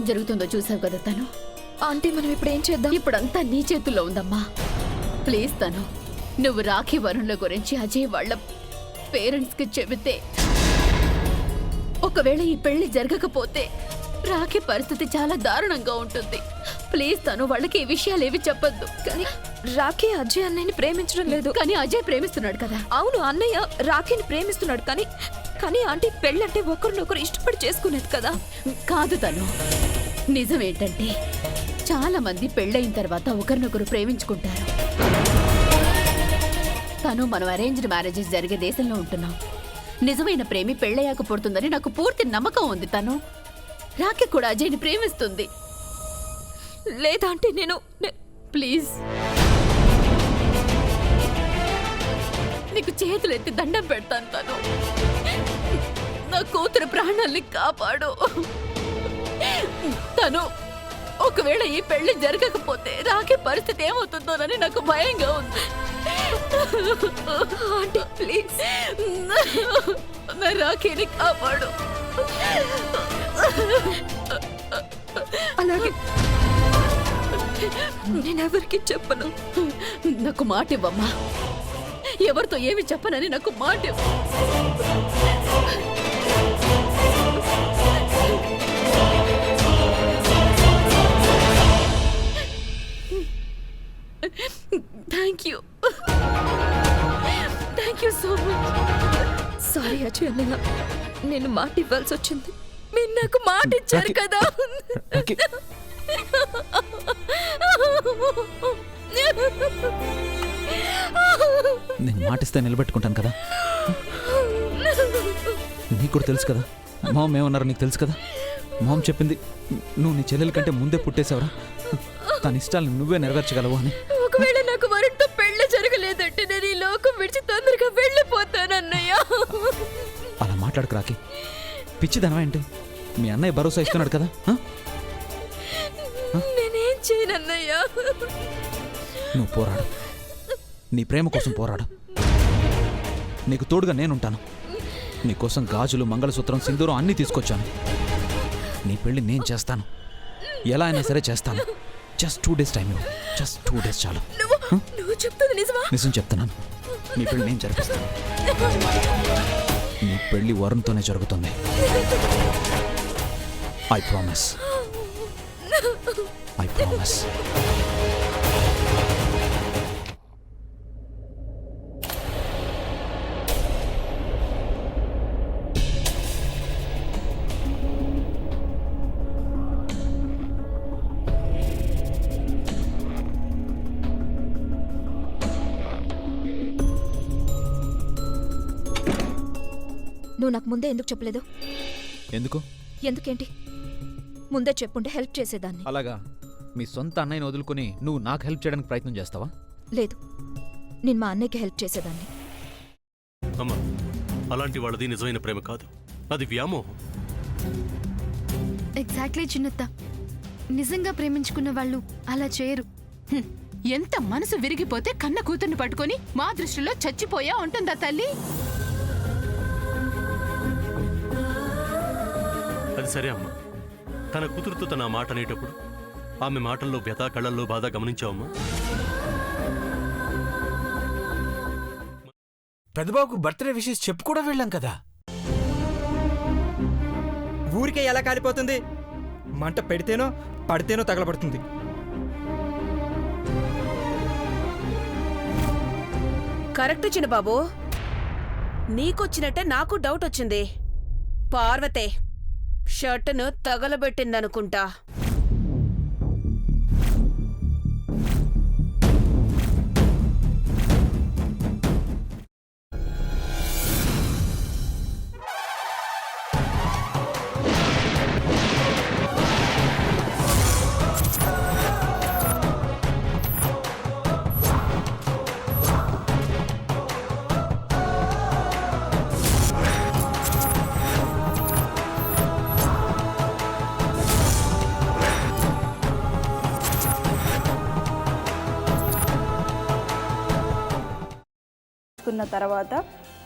జరుగుతుందో చూసావు కదా తను. ఆంటీ మనం ఇప్పుడు ఏం చేద్దాం? ఇప్పుడంతా నీ చేతుల్లో ఉందమ్మా. ప్లీజ్ తను, నువ్వు రాఖీ వరుణ్ల గురించి అజయ్ వాళ్ళ పేరెంట్స్ కి చెబితే, ఒకవేళ ఈ పెళ్లి జరగకపోతే రాఖీ పరిస్థితి చాలా దారుణంగా ఉంటుంది. ప్లీజ్ తను, వాళ్ళకి ఈ విషయాలు ఏవి చెప్పొద్దు. కానీ రాఖీ అజయ్ అన్నయ్యని ప్రేమించడం లేదు. కానీ అజయ్ ప్రేమిస్తున్నాడు కదా. అవును, అన్నయ్య రాఖీని ప్రేమిస్తున్నాడు. కానీ కానీ ఆంటీ పెళ్ళంటే ఒకరినొకరు ఇష్టపడి చేసుకునేది కదా. కాదు తను, నిజమేంటంటే చాలా మంది పెళ్ళైన తర్వాత ఒకరినొకరు ప్రేమించుకుంటారు. తను మనం అరేంజ్డ్ మ్యారేజెస్ జరిగే దేశంలో ఉంటున్నాం. నిజమైన ప్రేమి పెళ్ళయ్యాక పుడుతుందని నాకు పూర్తి నమ్మకం ఉంది. తను రాఖీ కూడా అజయ్ని ప్రేమిస్తుంది. లేదా అంటే నేను ప్లీజ్ నీకు చేతులెత్తి దండం పెడతాను. తను నా కూతురు ప్రాణాల్ని కాపాడు. తను ఒకవేళ ఈ పెళ్లి జరగకపోతే రాఖీ పరిస్థితి ఏమవుతుందోనని నాకు భయంగా ఉంది. ఆంటీ ప్లీజ్ నా రాఖీని కాపాడు. అలాగే నేనెవరికి చెప్పను. నాకు మాట ఇవ్వమ్మా. ఎవరితో ఏమి చెప్పనని నాకు మాట ఇవ్వు. Thank you so much. Sorry Ajay అన్నయ్య, నేను మాట ఇవ్వాల్సి వచ్చింది. మీరు నాకు మాట ఇచ్చారు కదా. నేను మాటిస్తే నిలబెట్టుకుంటాను కదా. నీకు కూడా తెలుసు కదా మామ్ ఏమన్నారో నీకు తెలుసు కదా. మామ్ చెప్పింది నువ్వు నీ చెల్లెల కంటే ముందే పుట్టేశావురా, తన ఇష్టాలను నువ్వే నెరవేర్చగలవు అని. ఒకవేళ నాకు వరుణ్తో పెళ్లి జరగలేదంటే నేను ఈ లోకం విడిచి తొందరగా వెళ్ళిపోతానన్నయ్య. అలా మాట్లాడకు రాకి, పిచ్చిదనవా ఏంటి? మీ అన్నయ్య భరోసా ఇస్తున్నాడు కదా. నేనేం చేయనన్నయ్యా. నువ్వు పోరాడు, నీ ప్రేమ కోసం పోరాడు. నీకు తోడుగా నేనుంటాను. నీకోసం గాజులు, మంగళసూత్రం, సింధూరం అన్నీ తీసుకొచ్చాను. నీ పెళ్లి నేను చేస్తాను, ఎలా అయినా సరే చేస్తాను. జస్ట్ 2 days టైం ఇవ్వు. జస్ట్ 2 days చాలు. నువ్వు చెప్తుంది నిజమా? నిజం చెప్తున్నాను, నీ పెళ్లి నేను జరిపిస్తాను. నీ పెళ్లి వరుణ్తోనే జరుగుతుంది. I promise. I promise. నువ్వు నాకు ముందే ఎందుకు చెప్పలేదు? ఎందుకు? ఎందుకేంటి? ముందే చెప్పుంటే హెల్ప్ చేసేదాన్ని. అలాగా? మీ సొంత అన్నయ్యని వదులుకొని నువ్వు నాకు హెల్ప్ చేయడానికి ప్రయత్నం చేస్తావా? లేదు, నేను మా అన్నయ్యకి హెల్ప్ చేసేదాన్ని. అమ్మా, అలాంటి వాళ్ళది నిజమైన ప్రేమ కాదు, అది వ్యామోహం. ఎగ్జాక్ట్లీ చిన్నత్త, నిజంగా ప్రేమించుకున్న వాళ్ళు అలా చేయరు. ఎంత మనసు విరిగిపోతే కన్న కూతుర్ని పట్టుకొని మా దృష్టిలో చచ్చిపోయా ఉంటుందా తల్లి? అది సరే అమ్మా, తన కూతురుతో తన మాట అనేటప్పుడు ఆమె మాటల్లో వ్యథ, కళ్ళల్లో బాధ గమనించావమ్మా? పెద్దబాబుకు బర్త్డే విషెస్ చెప్పు కూడా వెళ్ళాం కదా. ఊరికే ఎలా కాలిపోతుంది? మంట పెడితేనో పడితేనో తగలబడుతుంది. కరెక్ట్ చిన్నబాబు, నీకొచ్చినట్టే నాకు డౌట్ వచ్చింది. పార్వతే షర్టును తగలబెట్టిందనుకుంటా. తర్వాత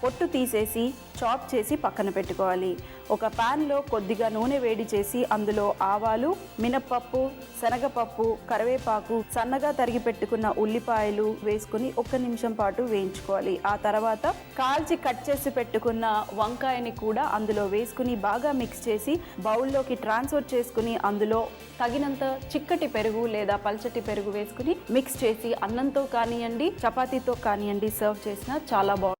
పొట్టు తీసేసి చాప్ చేసి పక్కన పెట్టుకోవాలి. ఒక ప్యాన్లో కొద్దిగా నూనె వేడి చేసి అందులో ఆవాలు, మినప్పప్పు, శనగపప్పు, కరివేపాకు, సన్నగా తరిగి పెట్టుకున్న ఉల్లిపాయలు వేసుకుని 1 నిమిషం పాటు వేయించుకోవాలి. ఆ తర్వాత కాల్చి కట్ చేసి పెట్టుకున్న వంకాయని కూడా అందులో వేసుకుని బాగా మిక్స్ చేసి బౌల్లోకి ట్రాన్స్ఫర్ చేసుకుని అందులో తగినంత చిక్కటి పెరుగు లేదా పల్చటి పెరుగు వేసుకుని మిక్స్ చేసి అన్నంతో కానివ్వండి, చపాతీతో కానివ్వండి సర్వ్ చేసినా చాలా బాగుంటుంది.